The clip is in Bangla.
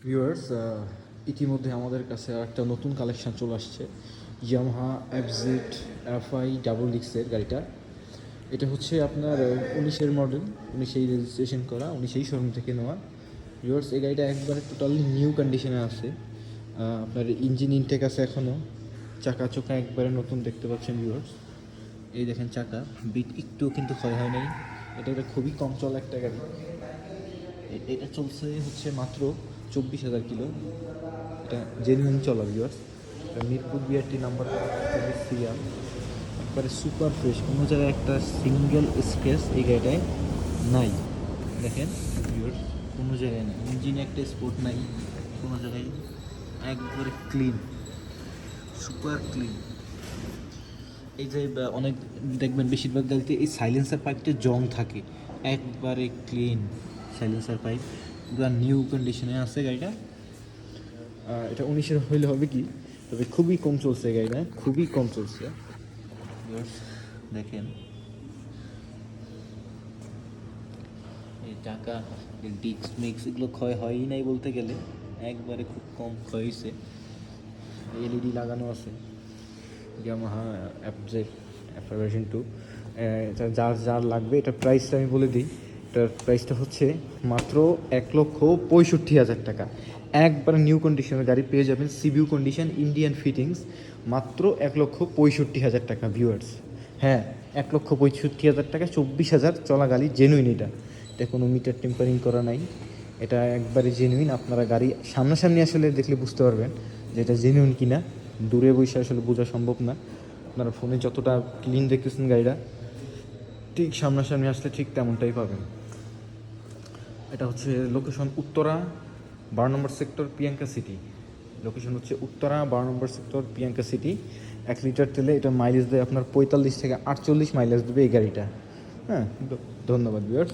ভিউয়ার্স, ইতিমধ্যে আমাদের কাছে একটা নতুন কালেকশান চলে আসছে, ইয়ামাহা এফজেড এফআই ডাবল ডিক্সের গাড়িটা। এটা হচ্ছে আপনার 19-এর মডেল, 19-এই রেজিস্ট্রেশন করা, 19-এই শোরুম থেকে নেওয়া। ভিউয়ার্স, এই গাড়িটা একবারে টোটালি নিউ কন্ডিশনে আছে। আপনার ইঞ্জিন ইনটেক আছে এখনও, চাকা চোকা একবারে নতুন দেখতে পাচ্ছেন ভিউয়ার্স। এই দেখেন চাকা বিট একটুও কিন্তু ক্ষয় হয় নাই। এটা খুবই কম চলা একটা গাড়ি। এটা চলছে হচ্ছে মাত্র 24,000 কিলো। এটা জেনুইন চলা ভিউয়ার্স। এটা মিরপুর বিআরটি নাম্বার সিরিয়াল, একবারে সুপার ফ্রেশ, কোনো জায়গায় একটা সিঙ্গেল স্ক্র্যাচ এই গাড়িটায় নাই। দেখেন ভিউয়ার্স, কোনো জায়গায় নেই, ইঞ্জিনে একটা স্পট নাই কোনো জায়গায়, একবারে ক্লিন, সুপার ক্লিন। এই যে অনেক দেখবেন বেশিরভাগ গাড়িতে এই সাইলেন্সার পাইপটা জং থাকে, একবারে ক্লিন সাইলেন্সার পাইপ, পুরো নিউ কন্ডিশনে আছে গাড়িটা। এটা 19-এর হইলে হবে কি, তবে খুবই কম চলছে গাড়িটা, খুবই কম চলছে। দেখেন এই চাকা, ডিস্ক মিক্স এগুলো ক্ষয় হয়ই নাই বলতে গেলে, একবারে খুব কম ক্ষয় হয়েছে। এলইডি লাগানো আছে, ইয়ামাহা এফজেড এফআই ভার্সন 2। এটা যার যার লাগবে, এটা প্রাইসটা আমি বলে দিই। এটার প্রাইসটা হচ্ছে মাত্র 1,65,000 টাকা। একবারে নিউ কন্ডিশনের গাড়ি পেয়ে যাবেন, সিবিউ কন্ডিশন, ইন্ডিয়ান ফিটিংস, মাত্র 1,65,000 টাকা ভিউয়ার্স। হ্যাঁ, 1,65,000 টাকা, 24,000 চলা গাড়ি, জেনুইন। এটা কোনো মিটার টেম্পারিং করা নাই, এটা একবারে জেনুইন। আপনারা গাড়ি সামনাসামনি আসলে দেখলে বুঝতে পারবেন যে এটা জেনুইন কিনা, দূরে বসে আসলে বোঝা সম্ভব না। আপনারা ফোনে যতটা ক্লিন দেখতেছেন গাড়িটা, ঠিক সামনাসামনি আসলে ঠিক তেমনটাই পাবেন। এটা হচ্ছে লোকেশন উত্তরা 12 নম্বর সেক্টর, প্রিয়াঙ্কা সিটি। লোকেশন হচ্ছে উত্তরা 12 নম্বর সেক্টর, প্রিয়াঙ্কা সিটি। 1 লিটার তেলে এটা মাইলেজ দেয় আপনার 45 থেকে 48 মাইলেজ দেবে এই গাড়িটা। হ্যাঁ, ধন্যবাদ ভিউয়ার্স।